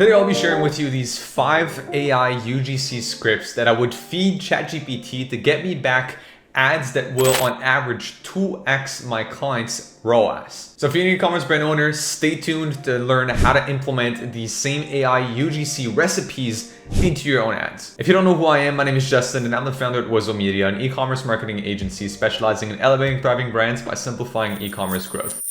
Today I'll be sharing with you these 5 AI UGC scripts that I would feed ChatGPT to get me back ads that will on average 2x my clients' ROAS. So if you're an e-commerce brand owner, stay tuned to learn how to implement these same AI UGC recipes into your own ads. If you don't know who I am, my name is Justin and I'm the founder at Wizo Media, an e-commerce marketing agency specializing in elevating thriving brands by simplifying e-commerce growth.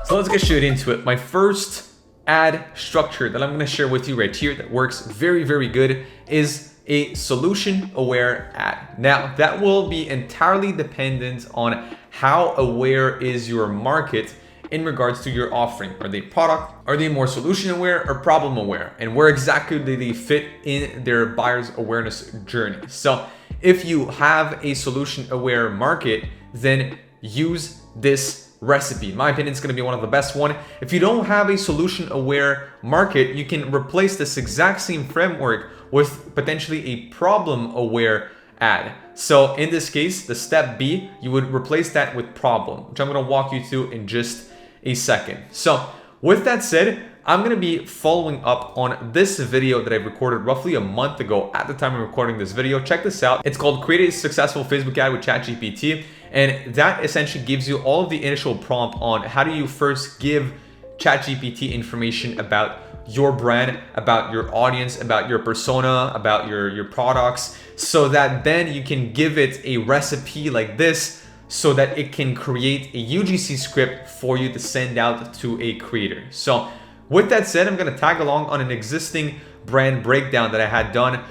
So let's get straight into it. My first ad structure that I'm going to share with you right here that works very, very good is a solution aware ad. Now that will be entirely dependent on how aware is your market in regards to your offering. Are they product? Are they more solution aware or problem aware? And where exactly do they fit in their buyer's awareness journey? So if you have a solution aware market, then use this recipe. In my opinion, it's going to be one of the best one. If you don't have a solution aware market, you can replace this exact same framework with potentially a problem aware ad. So in this case, the step B, you would replace that with problem, which I'm going to walk you through in just a second. So with that said, I'm going to be following up on this video that I recorded roughly a month ago at the time of recording this video. Check this out. It's called Create a Successful Facebook Ad with ChatGPT. And that essentially gives you all of the initial prompt on how do you first give ChatGPT information about your brand, about your audience, about your persona, about your products, so that then you can give it a recipe like this so that it can create a UGC script for you to send out to a creator. So with that said, I'm going to tag along on an existing brand breakdown that I had done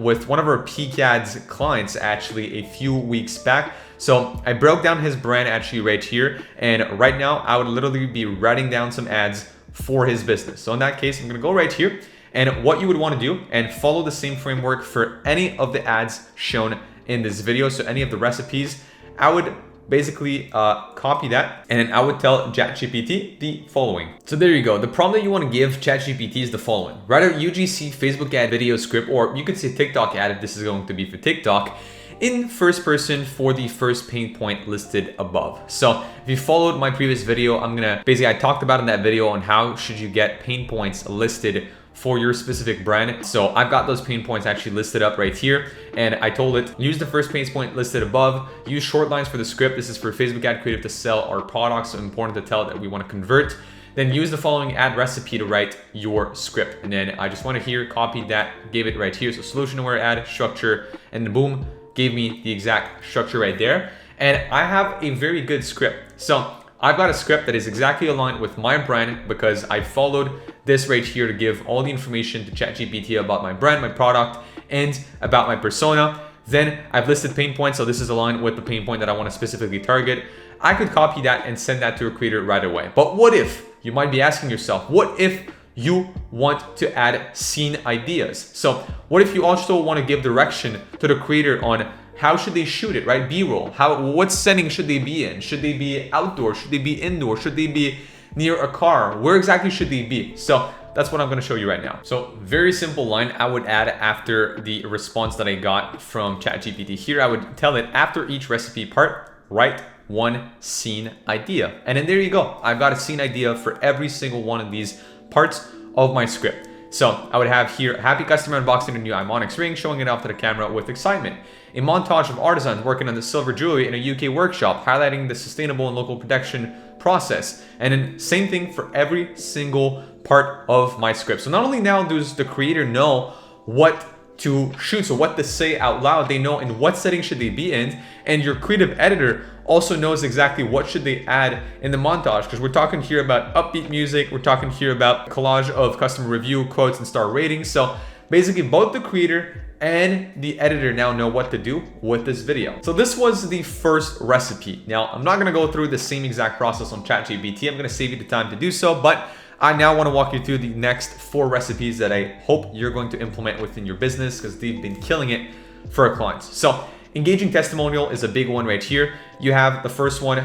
with one of our peak ads clients actually a few weeks back. So I broke down his brand actually right here. And right now I would literally be writing down some ads for his business. So in that case, I'm going to go right here. And what you would want to do and follow the same framework for any of the ads shown in this video. So any of the recipes, I would basically copy that and I would tell ChatGPT the following. So there you go. The prompt that you want to give ChatGPT is the following. Write a UGC Facebook ad video script, or you could say TikTok ad if this is going to be for TikTok, in first person for the first pain point listed above. So if you followed my previous video, I talked about in that video on how should you get pain points listed for your specific brand. So I've got those pain points actually listed up right here. And I told it, use the first pain point listed above, use short lines for the script. This is for Facebook ad creative to sell our products. So important to tell that we want to convert. Then use the following ad recipe to write your script. And then I just want to here, copy that, gave it right here. So solution aware ad structure, and then boom, gave me the exact structure right there. And I have a very good script. So I've got a script that is exactly aligned with my brand because I followed this right here to give all the information to ChatGPT about my brand, my product, and about my persona. Then I've listed pain points. So this is aligned with the pain point that I want to specifically target. I could copy that and send that to a creator right away. But what if, you might be asking yourself, what if you want to add scene ideas? So what if you also want to give direction to the creator on how should they shoot it, right? B-roll. What setting should they be in? Should they be outdoor? Should they be indoor? Should they be near a car? Where exactly should they be? So that's what I'm going to show you right now. So very simple line I would add after the response that I got from ChatGPT here. I would tell it after each recipe part, write one scene idea. And then there you go. I've got a scene idea for every single one of these parts of my script. So I would have here, happy customer unboxing a new Imonix ring, showing it off to the camera with excitement. A montage of artisans working on the silver jewelry in a UK workshop, highlighting the sustainable and local production process. And then same thing for every single part of my script. So not only now does the creator know what to shoot, so what to say out loud, they know in what setting should they be in, and your creative editor also knows exactly what should they add in the montage, because we're talking here about upbeat music, we're talking here about collage of customer review quotes and star ratings. So basically both the creator and the editor now know what to do with this video. So this was the first recipe. Now I'm not going to go through the same exact process on ChatGPT. I'm going to save you the time to do so, but I now want to walk you through the next 4 recipes that I hope you're going to implement within your business because they've been killing it for our clients. So engaging testimonial is a big one right here. You have the first one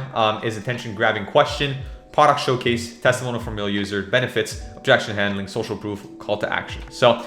is attention grabbing question, product showcase, testimonial from real user, benefits, objection handling, social proof, call to action. So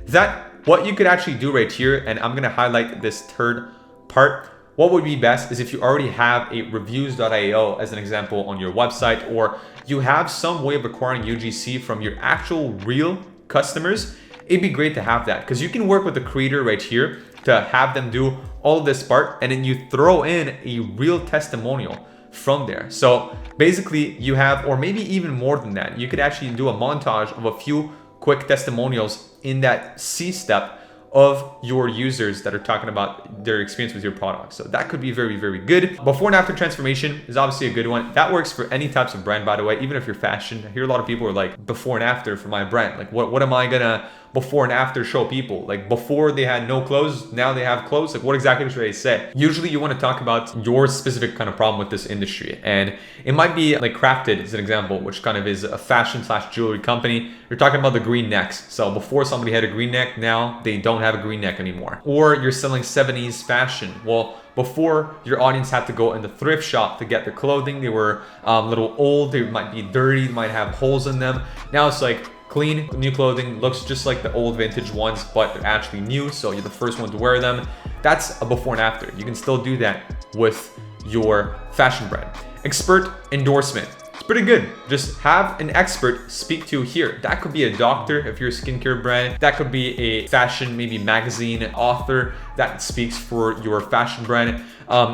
that what you could actually do right here, and I'm going to highlight this third part what would be best is if you already have a reviews.io as an example on your website, or you have some way of acquiring UGC from your actual real customers. It'd be great to have that, because you can work with the creator right here to have them do all of this part, and then you throw in a real testimonial from there. So basically you have, or maybe even more than that, you could actually do a montage of a few quick testimonials in that C step of your users that are talking about their experience with your product. So that could be very, very good. Before and after transformation is obviously a good one. That works for any types of brand, by the way, even if you're fashion. I hear a lot of people are like, before and after for my brand. Like, what am I gonna before and after show people? Like, before they had no clothes, now they have clothes. Like, what exactly should I say? Usually you want to talk about your specific kind of problem with this industry. And it might be like Crafted as an example, which kind of is a fashion / jewelry company. You're talking about the green necks. So before somebody had a green neck, now they don't have a green neck anymore. Or you're selling 70s fashion. Well, before, your audience had to go in the thrift shop to get their clothing. They were a little old, they might be dirty, they might have holes in them. Now it's like clean, new clothing, looks just like the old vintage ones, but they're actually new, so you're the first one to wear them. That's a before and after. You can still do that with your fashion brand. Expert endorsement. It's pretty good. Just have an expert speak to here. That could be a doctor if you're a skincare brand. That could be a fashion, maybe magazine author that speaks for your fashion brand.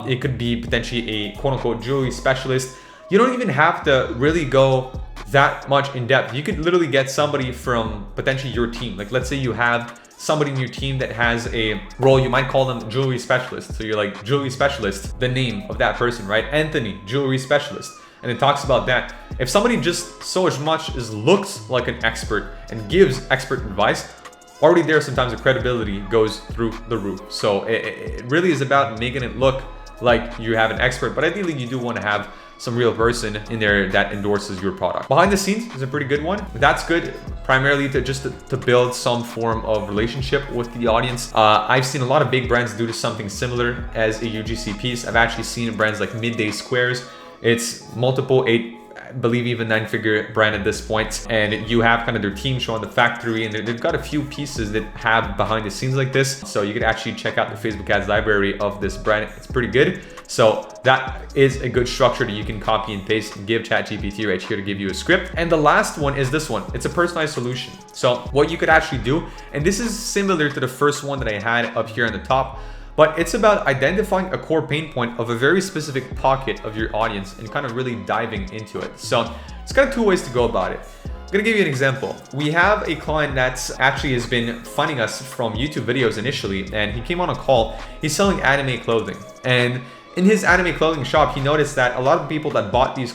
It could be potentially a quote unquote jewelry specialist. You don't even have to really go that much in depth. You could literally get somebody from potentially your team. Like, let's say you have somebody in your team that has a role, you might call them jewelry specialist. So you're like, jewelry specialist, the name of that person, right? Anthony, jewelry specialist. And it talks about that. If somebody just so as much as looks like an expert and gives expert advice, already there, sometimes the credibility goes through the roof. So it really is about making it look like you have an expert, but ideally you do want to have some real person in there that endorses your product. Behind the scenes is a pretty good one. That's good primarily to build some form of relationship with the audience. I've seen a lot of big brands do something similar as a UGC piece. I've actually seen brands like Midday Squares. It's multiple 8, I believe even 9-figure brand at this point, and you have kind of their team showing the factory, and they've got a few pieces that have behind the scenes like this. So you could actually check out the Facebook ads library of this brand. It's pretty good. So that is a good structure that you can copy and paste and give ChatGPT right here to give you a script. And the last one is this one. It's a personalized solution. So what you could actually do, and this is similar to the first one that I had up here on the top, but it's about identifying a core pain point of a very specific pocket of your audience and kind of really diving into it. So it's kind of 2 ways to go about it. I'm gonna give you an example. We have a client that's actually has been finding us from YouTube videos initially, and he came on a call. He's selling anime clothing, and in his anime clothing shop, he noticed that a lot of people that bought these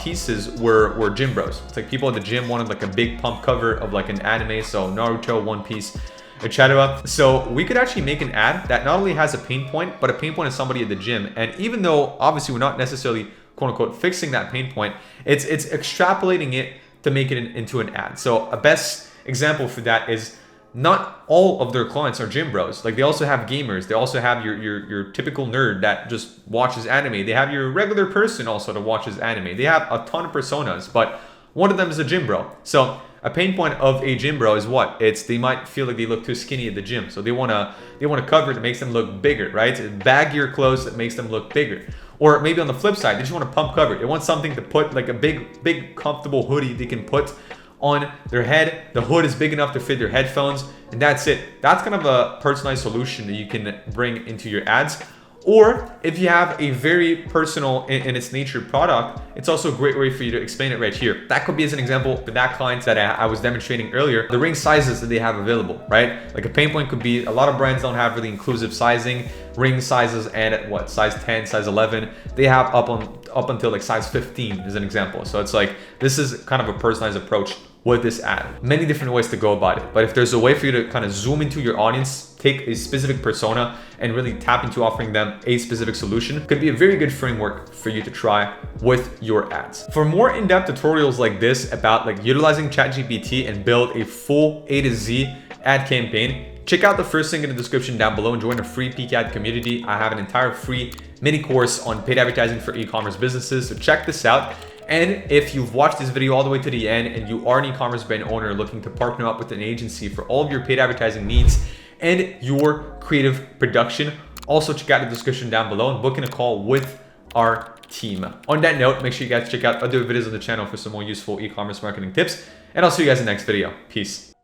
pieces were gym bros. It's like people at the gym wanted like a big pump cover of like an anime, so Naruto, One Piece, etc. So we could actually make an ad that not only has a pain point, but a pain point is somebody at the gym. And even though obviously we're not necessarily quote unquote fixing that pain point, it's extrapolating it to make it into an ad. So a best example for that is not all of their clients are gym bros. Like, they also have gamers. They also have your typical nerd that just watches anime. They have your regular person also that watches anime. They have a ton of personas, but one of them is a gym bro. So a pain point of a gym bro is what? It's they might feel like they look too skinny at the gym. So they want a cover that makes them look bigger, right? Baggier clothes that makes them look bigger. Or maybe on the flip side, they just want a pump cover. They want something to put, like a big comfortable hoodie they can put on their head. The hood is big enough to fit their headphones, and that's it. That's kind of a personalized solution that you can bring into your ads. Or if you have a very personal in its nature product, it's also a great way for you to explain it right here. That could be as an example for that client that I was demonstrating earlier, the ring sizes that they have available, right? Like a pain point could be a lot of brands don't have really inclusive sizing. Ring sizes and at what, size 10, size 11, they have up until like size 15 as an example. So it's like, this is kind of a personalized approach with this ad. Many different ways to go about it. But if there's a way for you to kind of zoom into your audience, take a specific persona and really tap into offering them a specific solution, could be a very good framework for you to try with your ads. For more in-depth tutorials like this about like utilizing ChatGPT and build a full A to Z ad campaign, check out the first link in the description down below and join a free peak ad community. I have an entire free mini course on paid advertising for e-commerce businesses. So check this out. And if you've watched this video all the way to the end and you are an e-commerce brand owner looking to partner up with an agency for all of your paid advertising needs and your creative production, Also, check out the description down below and book in a call with our team. On that note, make sure you guys check out other videos on the channel for some more useful e-commerce marketing tips. And I'll see you guys in the next video. Peace.